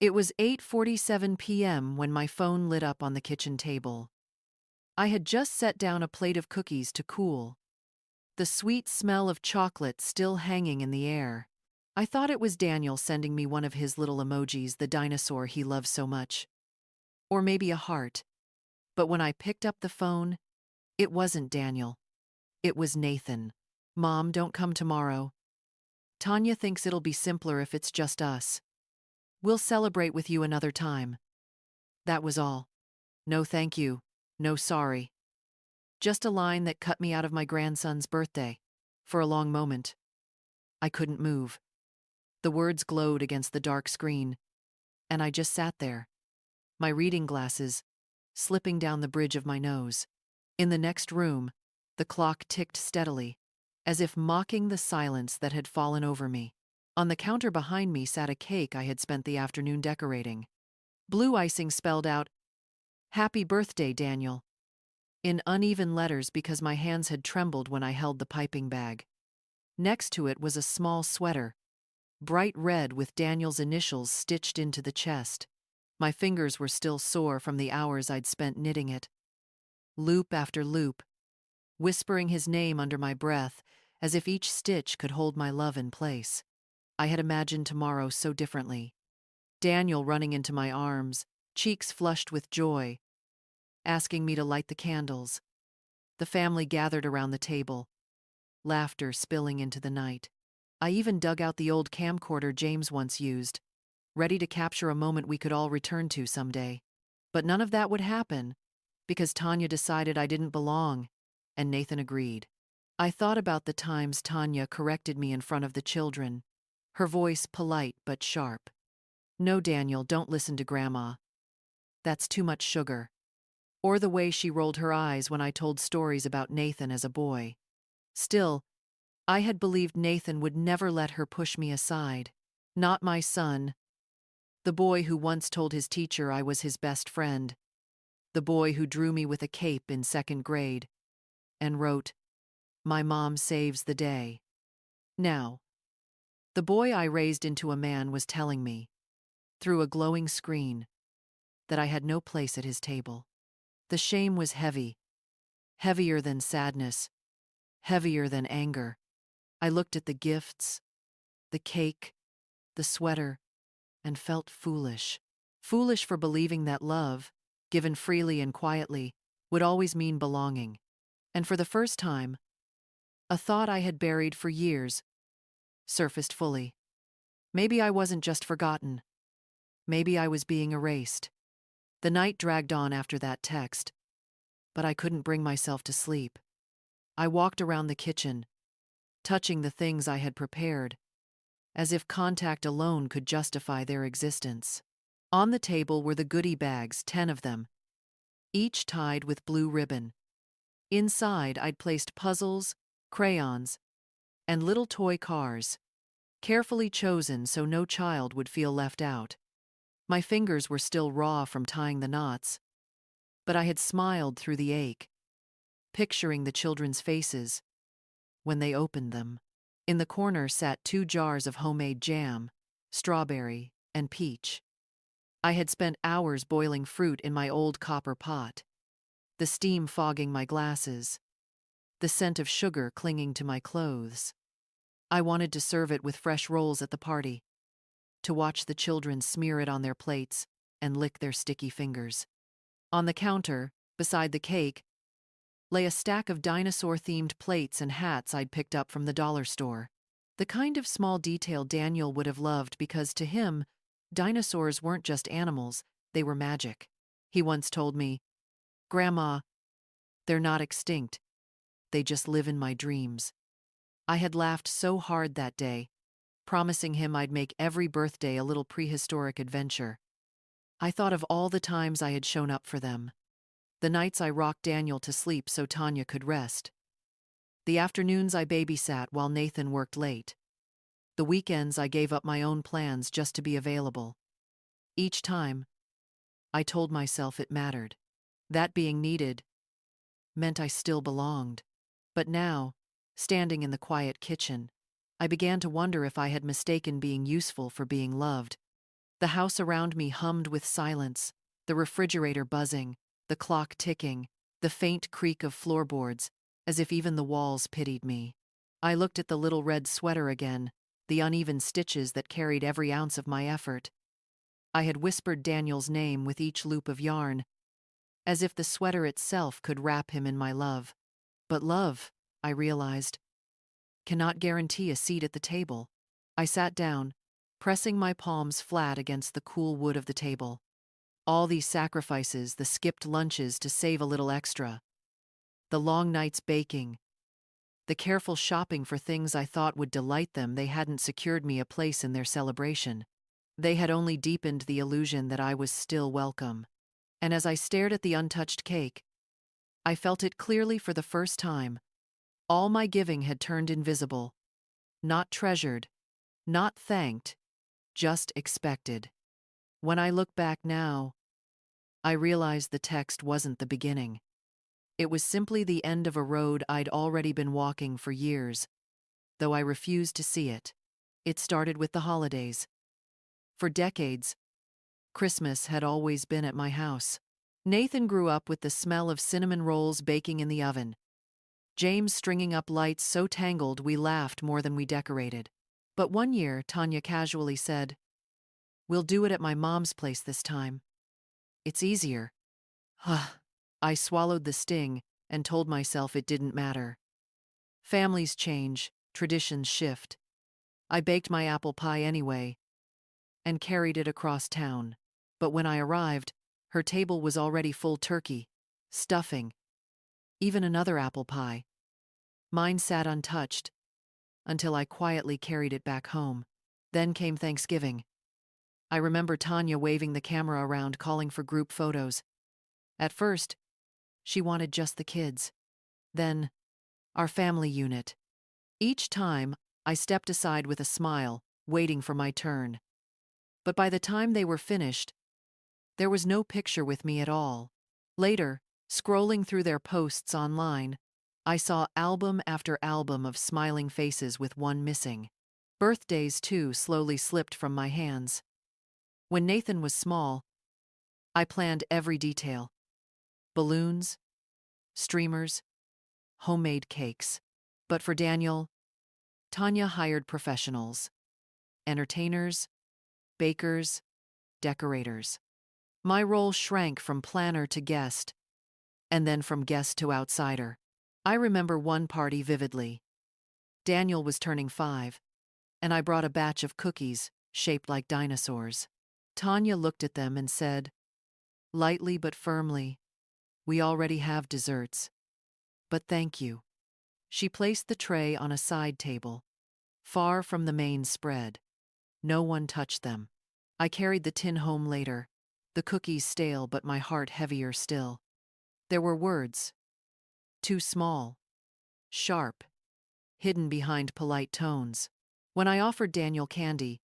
It was 8:47 p.m. when my phone lit up on the kitchen table. I had just set down a plate of cookies to cool, the sweet smell of chocolate still hanging in the air. I thought it was Daniel sending me one of his little emojis, the dinosaur he loves so much. Or maybe a heart. But when I picked up the phone, it wasn't Daniel. It was Nathan. "Mom, don't come tomorrow. Tanya thinks it'll be simpler if it's just us. We'll celebrate with you another time." That was all. No thank you. No sorry. Just a line that cut me out of my grandson's birthday. For a long moment, I couldn't move. The words glowed against the dark screen, and I just sat there, my reading glasses slipping down the bridge of my nose. In the next room, the clock ticked steadily, as if mocking the silence that had fallen over me. On the counter behind me sat a cake I had spent the afternoon decorating. Blue icing spelled out, "Happy birthday, Daniel," in uneven letters because my hands had trembled when I held the piping bag. Next to it was a small sweater, bright red with Daniel's initials stitched into the chest. My fingers were still sore from the hours I'd spent knitting it. Loop after loop, whispering his name under my breath, as if each stitch could hold my love in place. I had imagined tomorrow so differently. Daniel running into my arms, cheeks flushed with joy, asking me to light the candles. The family gathered around the table, laughter spilling into the night. I even dug out the old camcorder James once used, ready to capture a moment we could all return to someday. But none of that would happen, because Tanya decided I didn't belong, and Nathan agreed. I thought about the times Tanya corrected me in front of the children, her voice polite but sharp. "No, Daniel, don't listen to Grandma. That's too much sugar." Or the way she rolled her eyes when I told stories about Nathan as a boy. Still, I had believed Nathan would never let her push me aside. Not my son. The boy who once told his teacher I was his best friend. The boy who drew me with a cape in second grade and wrote, "My mom saves the day." Now, the boy I raised into a man was telling me, through a glowing screen, that I had no place at his table. The shame was heavy, heavier than sadness, heavier than anger. I looked at the gifts, the cake, the sweater, and felt foolish. Foolish for believing that love, given freely and quietly, would always mean belonging. And for the first time, a thought I had buried for years surfaced fully. Maybe I wasn't just forgotten. Maybe I was being erased. The night dragged on after that text, but I couldn't bring myself to sleep. I walked around the kitchen, touching the things I had prepared, as if contact alone could justify their existence. On the table were the goodie bags, 10 of them, each tied with blue ribbon. Inside, I'd placed puzzles, crayons, and little toy cars, carefully chosen so no child would feel left out. My fingers were still raw from tying the knots, but I had smiled through the ache, picturing the children's faces when they opened them. In the corner sat 2 jars of homemade jam, strawberry and peach. I had spent hours boiling fruit in my old copper pot, the steam fogging my glasses, the scent of sugar clinging to my clothes. I wanted to serve it with fresh rolls at the party, to watch the children smear it on their plates and lick their sticky fingers. On the counter, beside the cake, lay a stack of dinosaur-themed plates and hats I'd picked up from the dollar store. The kind of small detail Daniel would have loved because, to him, dinosaurs weren't just animals, they were magic. He once told me, "Grandma, they're not extinct. They just live in my dreams." I had laughed so hard that day, promising him I'd make every birthday a little prehistoric adventure. I thought of all the times I had shown up for them. The nights I rocked Daniel to sleep so Tanya could rest. The afternoons I babysat while Nathan worked late. The weekends I gave up my own plans just to be available. Each time, I told myself it mattered. That being needed meant I still belonged. But now, standing in the quiet kitchen, I began to wonder if I had mistaken being useful for being loved. The house around me hummed with silence, the refrigerator buzzing, the clock ticking, the faint creak of floorboards, as if even the walls pitied me. I looked at the little red sweater again, the uneven stitches that carried every ounce of my effort. I had whispered Daniel's name with each loop of yarn, as if the sweater itself could wrap him in my love. But love, I realized, cannot guarantee a seat at the table. I sat down, pressing my palms flat against the cool wood of the table. All these sacrifices, the skipped lunches to save a little extra, the long nights baking, the careful shopping for things I thought would delight them, they hadn't secured me a place in their celebration. They had only deepened the illusion that I was still welcome. And as I stared at the untouched cake, I felt it clearly for the first time. All my giving had turned invisible, not treasured, not thanked, just expected. When I look back now, I realize the text wasn't the beginning. It was simply the end of a road I'd already been walking for years, though I refused to see it. It started with the holidays. For decades, Christmas had always been at my house. Nathan grew up with the smell of cinnamon rolls baking in the oven, James stringing up lights so tangled we laughed more than we decorated. But one year, Tanya casually said, "We'll do it at my mom's place this time. It's easier." I swallowed the sting and told myself it didn't matter. Families change, traditions shift. I baked my apple pie anyway and carried it across town. But when I arrived, her table was already full turkey, stuffing, even another apple pie. Mine sat untouched until I quietly carried it back home. Then came Thanksgiving. I remember Tanya waving the camera around, calling for group photos. At first, she wanted just the kids. Then, our family unit. Each time, I stepped aside with a smile, waiting for my turn. But by the time they were finished, there was no picture with me at all. Later, scrolling through their posts online, I saw album after album of smiling faces with one missing. Birthdays, too, slowly slipped from my hands. When Nathan was small, I planned every detail: balloons, streamers, homemade cakes. But for Daniel, Tanya hired professionals: entertainers, bakers, decorators. My role shrank from planner to guest, and then from guest to outsider. I remember one party vividly. Daniel was turning 5, and I brought a batch of cookies shaped like dinosaurs. Tanya looked at them and said, lightly but firmly, "We already have desserts. But thank you." She placed the tray on a side table, far from the main spread. No one touched them. I carried the tin home later, the cookies stale but my heart heavier still. There were words, too small, sharp, hidden behind polite tones. When I offered Daniel candy,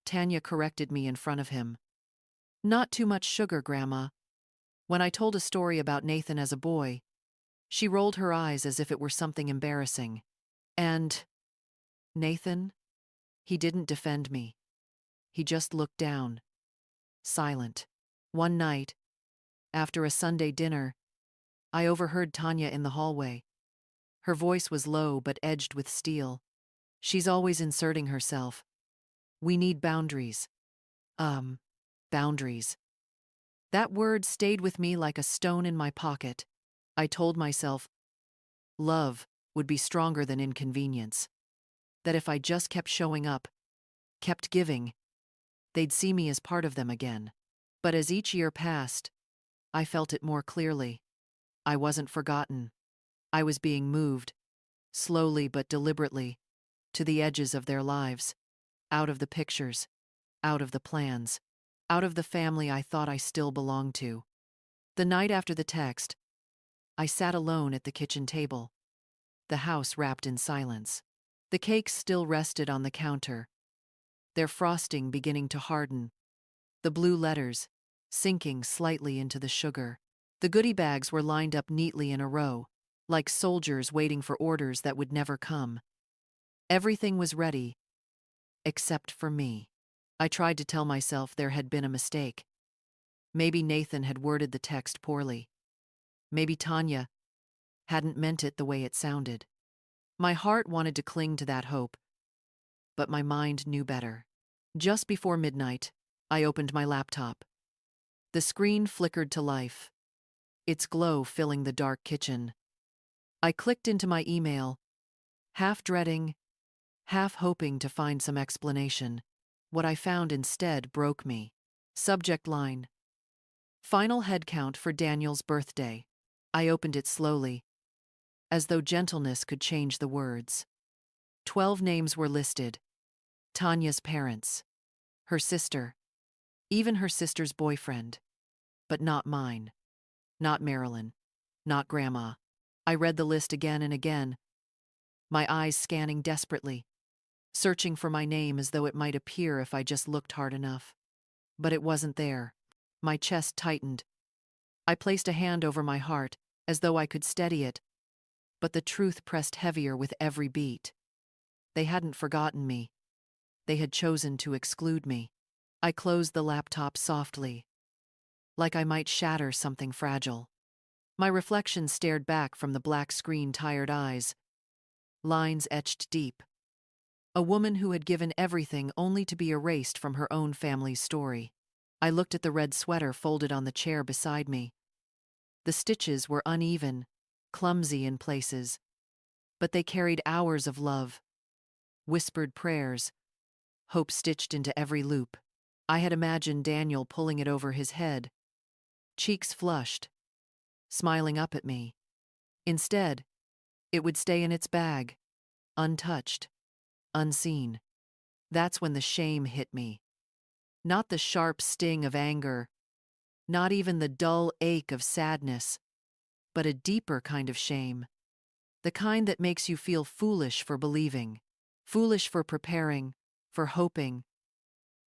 Tanya corrected me in front of him. "Not too much sugar, Grandma." When I told a story about Nathan as a boy, she rolled her eyes as if it were something embarrassing. And Nathan? He didn't defend me. He just looked down, silent. One night, after a Sunday dinner, I overheard Tanya in the hallway. Her voice was low but edged with steel. "She's always inserting herself. We need boundaries." Boundaries. That word stayed with me like a stone in my pocket. I told myself, love would be stronger than inconvenience. That if I just kept showing up, kept giving, they'd see me as part of them again. But as each year passed, I felt it more clearly. I wasn't forgotten. I was being moved, slowly but deliberately, to the edges of their lives, out of the pictures, out of the plans, out of the family I thought I still belonged to. The night after the text, I sat alone at the kitchen table, the house wrapped in silence. The cakes still rested on the counter, their frosting beginning to harden, the blue letters sinking slightly into the sugar. The goodie bags were lined up neatly in a row, like soldiers waiting for orders that would never come. Everything was ready, except for me. I tried to tell myself there had been a mistake. Maybe Nathan had worded the text poorly. Maybe Tanya hadn't meant it the way it sounded. My heart wanted to cling to that hope, but my mind knew better. Just before midnight, I opened my laptop. The screen flickered to life, its glow filling the dark kitchen. I clicked into my email, half dreading, half hoping to find some explanation. What I found instead broke me. Subject line: Final head count for Daniel's birthday. I opened it slowly, as though gentleness could change the words. 12 names were listed. Tanya's parents, her sister, even her sister's boyfriend. But not mine. Not Marilyn. Not Grandma. I read the list again and again, my eyes scanning desperately, searching for my name as though it might appear if I just looked hard enough. But it wasn't there. My chest tightened. I placed a hand over my heart, as though I could steady it, but the truth pressed heavier with every beat. They hadn't forgotten me. They had chosen to exclude me. I closed the laptop softly, like I might shatter something fragile. My reflection stared back from the black screen, tired eyes, lines etched deep. A woman who had given everything only to be erased from her own family's story. I looked at the red sweater folded on the chair beside me. The stitches were uneven, clumsy in places, but they carried hours of love, whispered prayers, hope stitched into every loop. I had imagined Daniel pulling it over his head, cheeks flushed, smiling up at me. Instead, it would stay in its bag, untouched, unseen. That's when the shame hit me. Not the sharp sting of anger, not even the dull ache of sadness, but a deeper kind of shame. The kind that makes you feel foolish for believing, foolish for preparing, for hoping,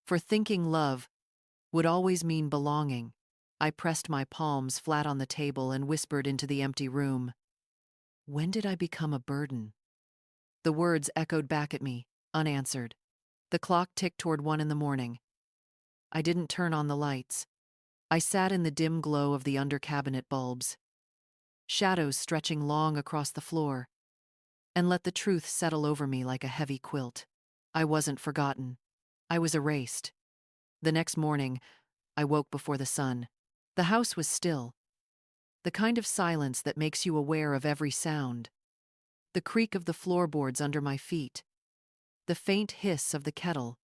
for thinking love would always mean belonging. I pressed my palms flat on the table and whispered into the empty room. When did I become a burden? The words echoed back at me, unanswered. The clock ticked toward 1 a.m. I didn't turn on the lights. I sat in the dim glow of the under-cabinet bulbs, shadows stretching long across the floor, and let the truth settle over me like a heavy quilt. I wasn't forgotten. I was erased. The next morning, I woke before the sun. The house was still, the kind of silence that makes you aware of every sound. The creak of the floorboards under my feet, the faint hiss of the kettle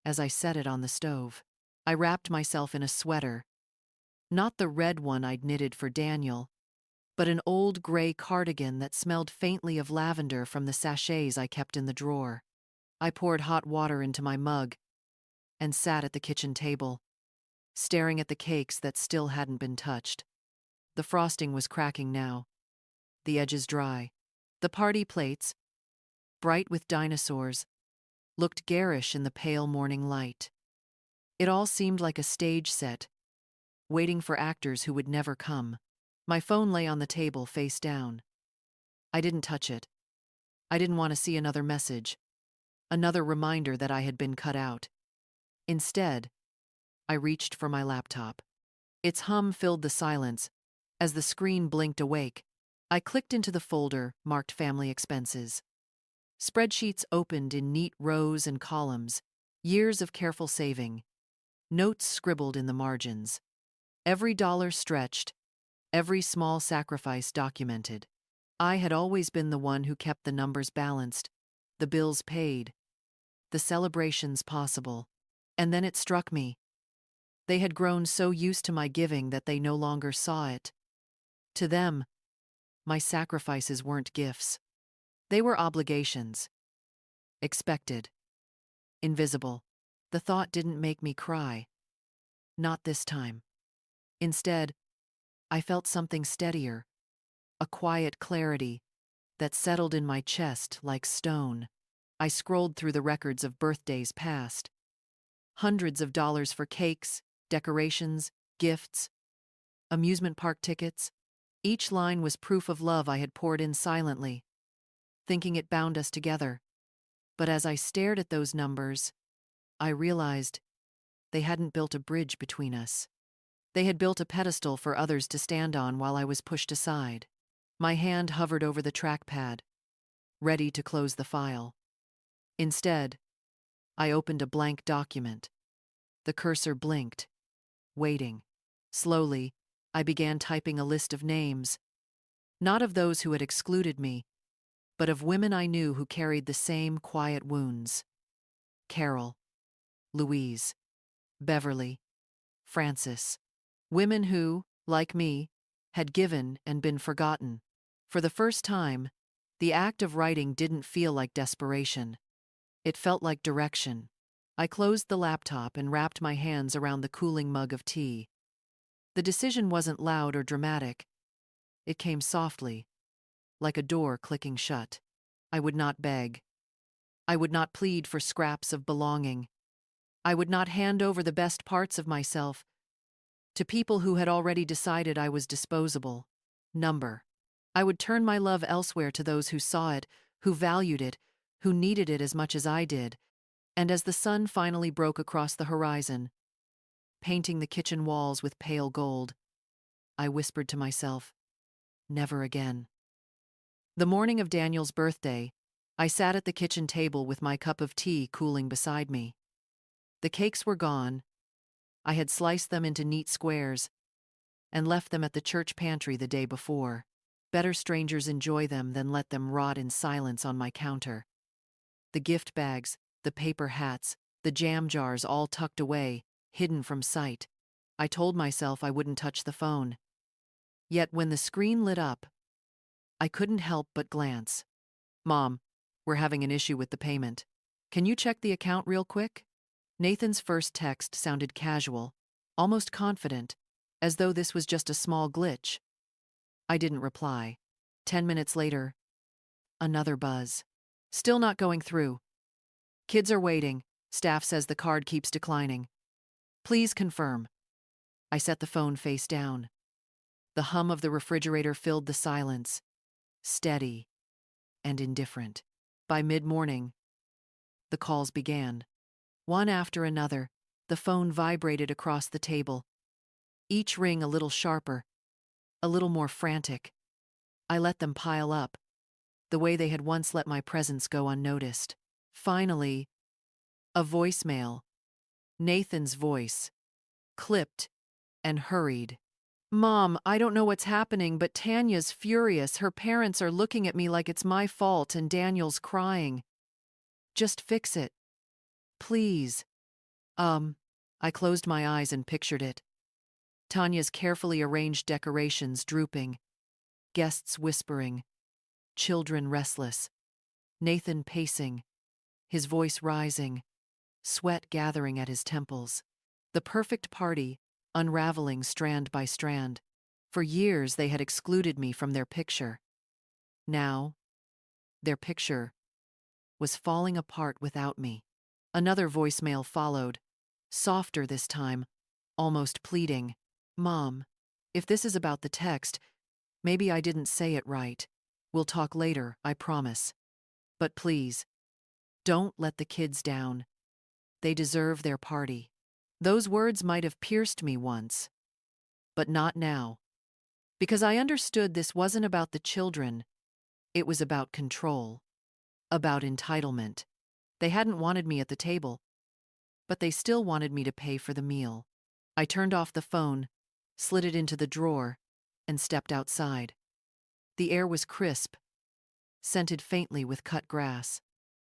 as I set it on the stove. I wrapped myself in a sweater, not the red one I'd knitted for Daniel, but an old gray cardigan that smelled faintly of lavender from the sachets I kept in the drawer. I poured hot water into my mug and sat at the kitchen table, staring at the cakes that still hadn't been touched. The frosting was cracking now, the edges dry. The party plates, bright with dinosaurs, looked garish in the pale morning light. It all seemed like a stage set, waiting for actors who would never come. My phone lay on the table face down. I didn't touch it. I didn't want to see another message, another reminder that I had been cut out. Instead, I reached for my laptop. Its hum filled the silence as the screen blinked awake. I clicked into the folder marked Family Expenses. Spreadsheets opened in neat rows and columns, years of careful saving, notes scribbled in the margins. Every dollar stretched, every small sacrifice documented. I had always been the one who kept the numbers balanced, the bills paid, the celebrations possible. And then it struck me. They had grown so used to my giving that they no longer saw it. To them, my sacrifices weren't gifts. They were obligations. Expected. Invisible. The thought didn't make me cry. Not this time. Instead, I felt something steadier, a quiet clarity that settled in my chest like stone. I scrolled through the records of birthdays past. Hundreds of dollars for cakes, decorations, gifts, amusement park tickets. Each line was proof of love I had poured in silently, thinking it bound us together. But as I stared at those numbers, I realized they hadn't built a bridge between us. They had built a pedestal for others to stand on while I was pushed aside. My hand hovered over the trackpad, ready to close the file. Instead, I opened a blank document. The cursor blinked, waiting. Slowly, I began typing a list of names, not of those who had excluded me, but of women I knew who carried the same quiet wounds. Carol, Louise, Beverly, Frances. Women who, like me, had given and been forgotten. For the first time, the act of writing didn't feel like desperation. It felt like direction. I closed the laptop and wrapped my hands around the cooling mug of tea. The decision wasn't loud or dramatic. It came softly, like a door clicking shut. I would not beg. I would not plead for scraps of belonging. I would not hand over the best parts of myself to people who had already decided I was disposable. Number. I would turn my love elsewhere to those who saw it, who valued it, who needed it as much as I did. And as the sun finally broke across the horizon, painting the kitchen walls with pale gold, I whispered to myself, never again. The morning of Daniel's birthday, I sat at the kitchen table with my cup of tea cooling beside me. The cakes were gone. I had sliced them into neat squares and left them at the church pantry the day before. Better strangers enjoy them than let them rot in silence on my counter. The gift bags, the paper hats, the jam jars all tucked away, hidden from sight. I told myself I wouldn't touch the phone. Yet when the screen lit up, I couldn't help but glance. Mom, we're having an issue with the payment. Can you check the account real quick? Nathan's first text sounded casual, almost confident, as though this was just a small glitch. I didn't reply. 10 minutes later, another buzz. Still not going through. Kids are waiting. Staff says the card keeps declining. Please confirm. I set the phone face down. The hum of the refrigerator filled the silence, steady and indifferent. By mid-morning, the calls began. One after another, the phone vibrated across the table, each ring a little sharper, a little more frantic. I let them pile up, the way they had once let my presence go unnoticed. Finally, a voicemail, Nathan's voice, clipped and hurried. Mom, I don't know what's happening, but Tanya's furious. Her parents are looking at me like it's my fault and Daniel's crying. Just fix it. Please. I closed my eyes and pictured it. Tanya's carefully arranged decorations drooping, guests whispering, children restless, Nathan pacing, his voice rising, sweat gathering at his temples. The perfect party, unraveling strand by strand. For years they had excluded me from their picture. Now, their picture was falling apart without me. Another voicemail followed, softer this time, almost pleading. Mom, if this is about the text, maybe I didn't say it right. We'll talk later, I promise. But please, don't let the kids down. They deserve their party. Those words might have pierced me once, but not now. Because I understood this wasn't about the children, it was about control, about entitlement. They hadn't wanted me at the table, but they still wanted me to pay for the meal. I turned off the phone, slid it into the drawer, and stepped outside. The air was crisp, scented faintly with cut grass.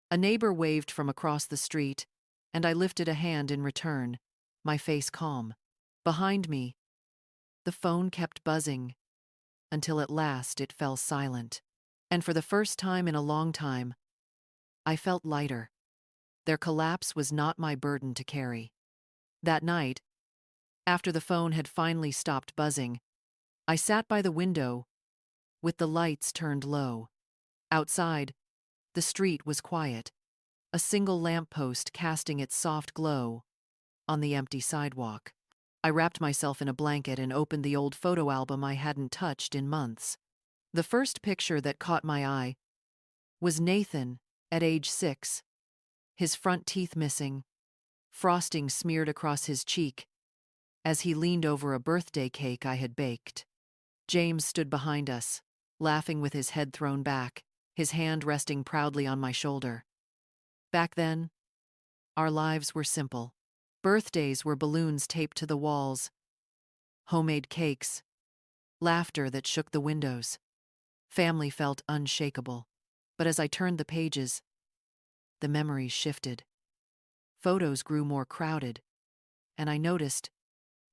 A neighbor waved from across the street, and I lifted a hand in return, my face calm. Behind me, the phone kept buzzing, until at last it fell silent. And for the first time in a long time, I felt lighter. Their collapse was not my burden to carry. That night, after the phone had finally stopped buzzing, I sat by the window, with the lights turned low. Outside, the street was quiet, a single lamppost casting its soft glow on the empty sidewalk. I wrapped myself in a blanket and opened the old photo album I hadn't touched in months. The first picture that caught my eye was Nathan at age 6, his front teeth missing, frosting smeared across his cheek as he leaned over a birthday cake I had baked. James stood behind us, laughing with his head thrown back, his hand resting proudly on my shoulder. Back then, our lives were simple. Birthdays were balloons taped to the walls, homemade cakes, laughter that shook the windows. Family felt unshakable. But as I turned the pages, the memories shifted. Photos grew more crowded, and I noticed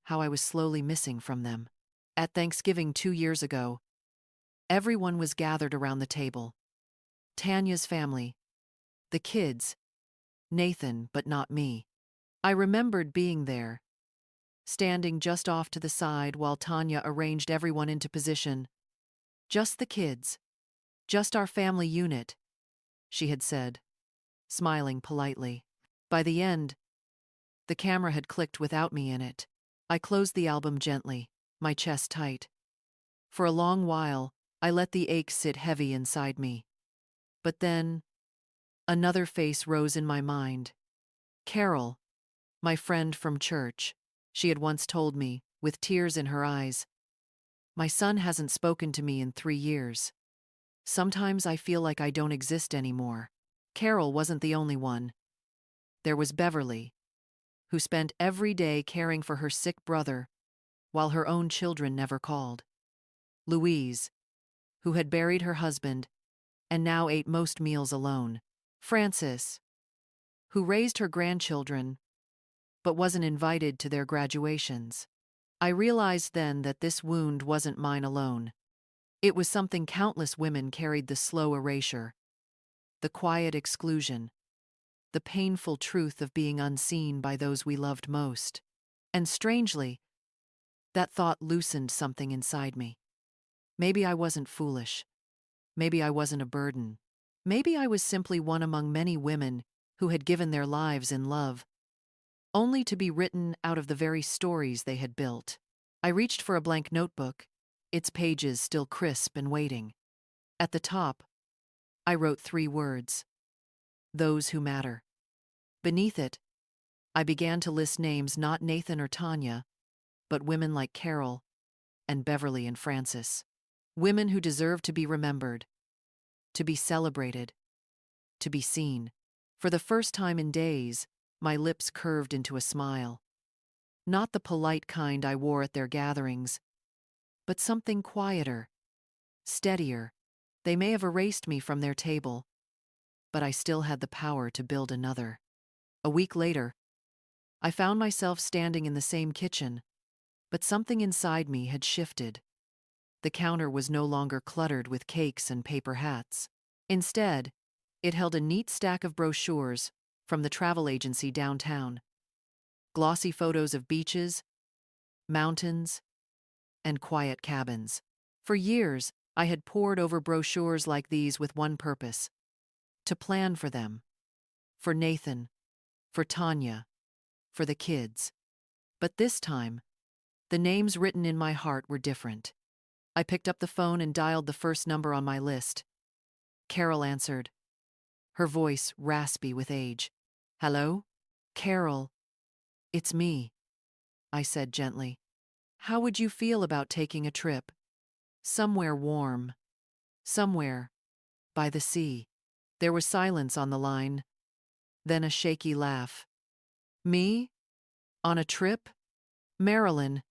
how I was slowly missing from them. At Thanksgiving 2 years ago, everyone was gathered around the table. Tanya's family, the kids, Nathan, but not me. I remembered being there, standing just off to the side while Tanya arranged everyone into position. Just the kids, just our family unit, she had said, smiling politely. By the end, the camera had clicked without me in it. I closed the album gently, my chest tight. For a long while, I let the ache sit heavy inside me. But then, another face rose in my mind. Carol, my friend from church, she had once told me, with tears in her eyes. My son hasn't spoken to me in 3 years. Sometimes I feel like I don't exist anymore. Carol wasn't the only one. There was Beverly, who spent every day caring for her sick brother, while her own children never called. Louise, who had buried her husband and now ate most meals alone. Frances, who raised her grandchildren but wasn't invited to their graduations. I realized then that this wound wasn't mine alone. It was something countless women carried: the slow erasure, the quiet exclusion, the painful truth of being unseen by those we loved most. And strangely, that thought loosened something inside me. Maybe I wasn't foolish. Maybe I wasn't a burden. Maybe I was simply one among many women who had given their lives in love, only to be written out of the very stories they had built. I reached for a blank notebook, its pages still crisp and waiting. At the top, I wrote 3 words: those who matter. Beneath it, I began to list names: not Nathan or Tanya, but women like Carol and Beverly and Frances. Women who deserved to be remembered, to be celebrated, to be seen. For the first time in days, my lips curved into a smile. Not the polite kind I wore at their gatherings, but something quieter, steadier. They may have erased me from their table, but I still had the power to build another. A week later, I found myself standing in the same kitchen, but something inside me had shifted. The counter was no longer cluttered with cakes and paper hats. Instead, it held a neat stack of brochures from the travel agency downtown. Glossy photos of beaches, mountains, and quiet cabins. For years, I had pored over brochures like these with one purpose: to plan for them. For Nathan, for Tanya, for the kids. But this time, the names written in my heart were different. I picked up the phone and dialed the first number on my list. Carol answered, her voice raspy with age. "Hello? Carol, it's me," I said gently. "How would you feel about taking a trip? Somewhere warm. Somewhere by the sea." There was silence on the line, then a shaky laugh. "Me? On a trip? Marilyn,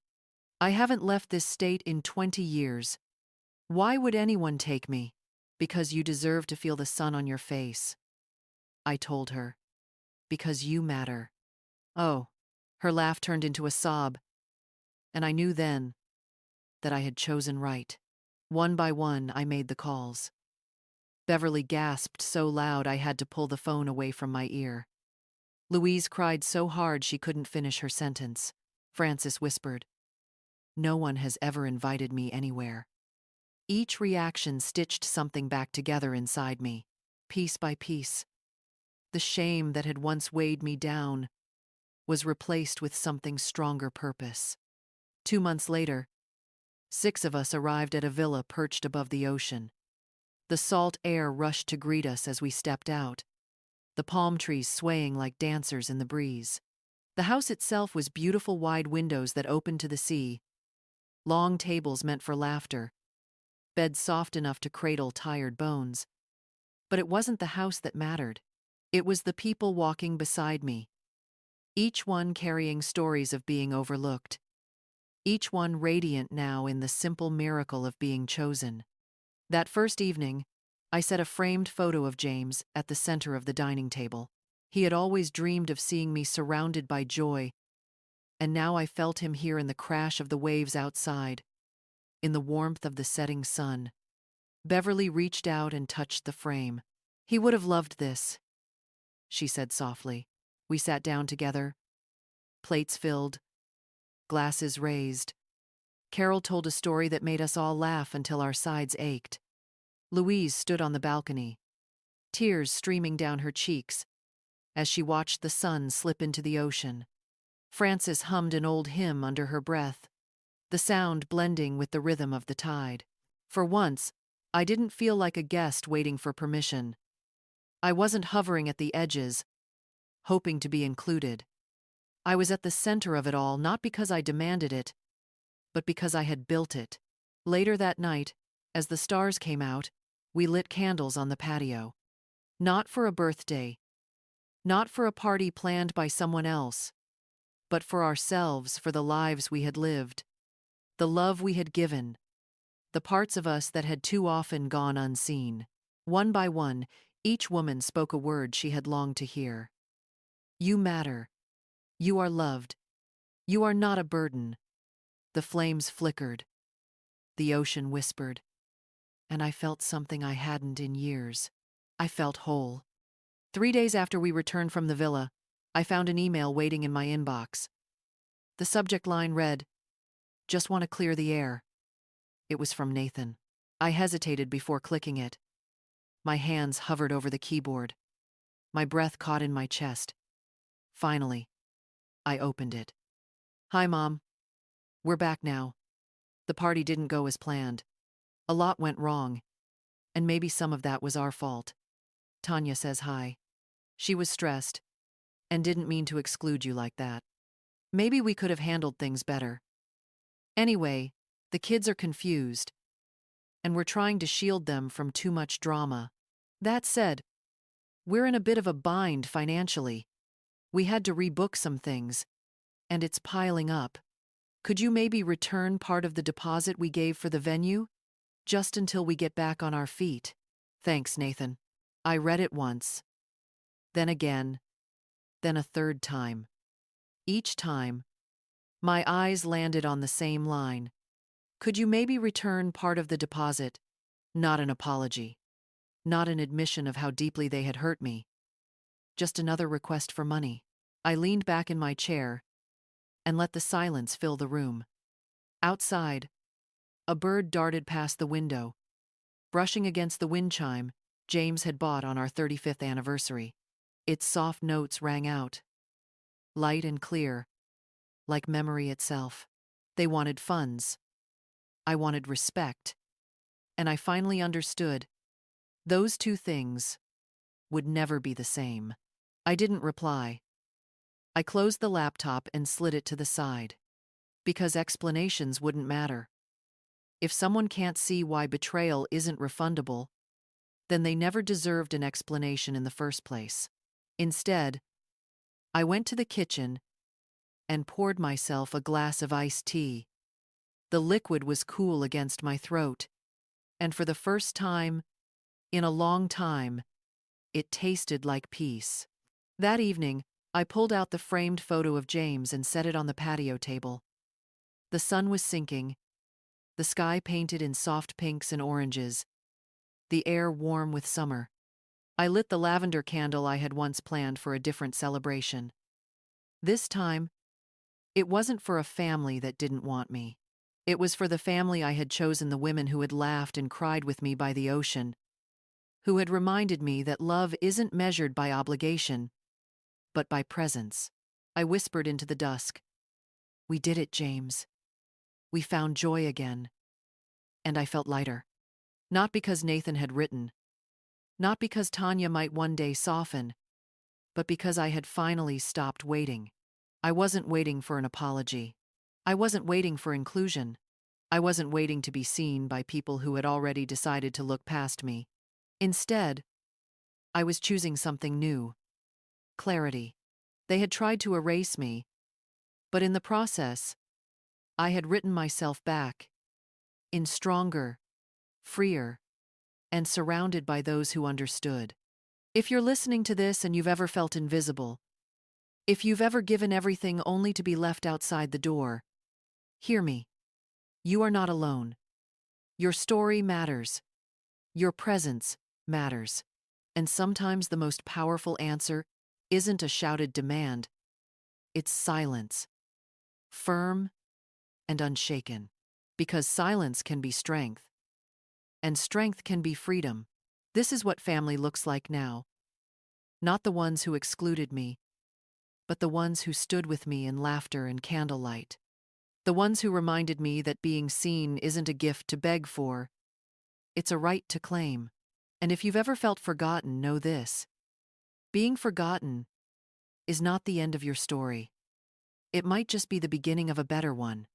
I haven't left this state in 20 years. Why would anyone take me?" "Because you deserve to feel the sun on your face," I told her. "Because you matter." "Oh." Her laugh turned into a sob, and I knew then that I had chosen right. One by one, I made the calls. Beverly gasped so loud I had to pull the phone away from my ear. Louise cried so hard she couldn't finish her sentence. Frances whispered, "No one has ever invited me anywhere." Each reaction stitched something back together inside me, piece by piece. The shame that had once weighed me down was replaced with something stronger purpose. 2 months later, 6 of us arrived at a villa perched above the ocean. The salt air rushed to greet us as we stepped out, the palm trees swaying like dancers in the breeze. The house itself was beautiful wide windows that opened to the sea, long tables meant for laughter, beds soft enough to cradle tired bones. But it wasn't the house that mattered. It was the people walking beside me, each one carrying stories of being overlooked, each one radiant now in the simple miracle of being chosen. That first evening, I set a framed photo of James at the center of the dining table. He had always dreamed of seeing me surrounded by joy, and now I felt him here in the crash of the waves outside, in the warmth of the setting sun. Beverly reached out and touched the frame. "He would have loved this," she said softly. We sat down together, plates filled, glasses raised. Carol told a story that made us all laugh until our sides ached. Louise stood on the balcony, tears streaming down her cheeks as she watched the sun slip into the ocean. Frances hummed an old hymn under her breath, the sound blending with the rhythm of the tide. For once, I didn't feel like a guest waiting for permission. I wasn't hovering at the edges, hoping to be included. I was at the center of it all, not because I demanded it, but because I had built it. Later that night, as the stars came out, we lit candles on the patio. Not for a birthday, not for a party planned by someone else, but for ourselves, for the lives we had lived, the love we had given, the parts of us that had too often gone unseen. One by one, each woman spoke a word she had longed to hear. "You matter. You are loved. You are not a burden." The flames flickered. The ocean whispered. And I felt something I hadn't in years. I felt whole. 3 days after we returned from the villa, I found an email waiting in my inbox. The subject line read, "Just want to clear the air." It was from Nathan. I hesitated before clicking it. My hands hovered over the keyboard. My breath caught in my chest. Finally, I opened it. "Hi, Mom. We're back now. The party didn't go as planned. A lot went wrong, and maybe some of that was our fault. Tanya says hi. She was stressed, and didn't mean to exclude you like that. Maybe we could have handled things better. Anyway, the kids are confused, and we're trying to shield them from too much drama. That said, we're in a bit of a bind financially. We had to rebook some things, and it's piling up. Could you maybe return part of the deposit we gave for the venue? Just until we get back on our feet." "Thanks, Nathan." I read it once, then again, then a third time. Each time, my eyes landed on the same line. Could you maybe return part of the deposit? Not an apology. Not an admission of how deeply they had hurt me. Just another request for money. I leaned back in my chair and let the silence fill the room. Outside, a bird darted past the window, brushing against the wind chime James had bought on our 35th anniversary. Its soft notes rang out, light and clear, like memory itself. They wanted funds. I wanted respect. And I finally understood. Those two things would never be the same. I didn't reply. I closed the laptop and slid it to the side. Because explanations wouldn't matter. If someone can't see why betrayal isn't refundable, then they never deserved an explanation in the first place. Instead, I went to the kitchen and poured myself a glass of iced tea. The liquid was cool against my throat, and for the first time in a long time, it tasted like peace. That evening, I pulled out the framed photo of James and set it on the patio table. The sun was sinking, the sky painted in soft pinks and oranges, the air warm with summer. I lit the lavender candle I had once planned for a different celebration. This time, it wasn't for a family that didn't want me. It was for the family I had chosen, the women who had laughed and cried with me by the ocean, who had reminded me that love isn't measured by obligation, but by presence. I whispered into the dusk, "We did it, James. We found joy again." And I felt lighter. Not because Nathan had written, not because Tanya might one day soften, but because I had finally stopped waiting. I wasn't waiting for an apology. I wasn't waiting for inclusion. I wasn't waiting to be seen by people who had already decided to look past me. Instead, I was choosing something new: clarity. They had tried to erase me, but in the process, I had written myself back, in stronger, freer, and surrounded by those who understood. If you're listening to this and you've ever felt invisible, if you've ever given everything only to be left outside the door, hear me. You are not alone. Your story matters. Your presence matters. And sometimes the most powerful answer isn't a shouted demand, it's silence, firm and unshaken. Because silence can be strength, and strength can be freedom. This is what family looks like now. Not the ones who excluded me, but the ones who stood with me in laughter and candlelight. The ones who reminded me that being seen isn't a gift to beg for, it's a right to claim. And if you've ever felt forgotten, know this: being forgotten is not the end of your story. It might just be the beginning of a better one.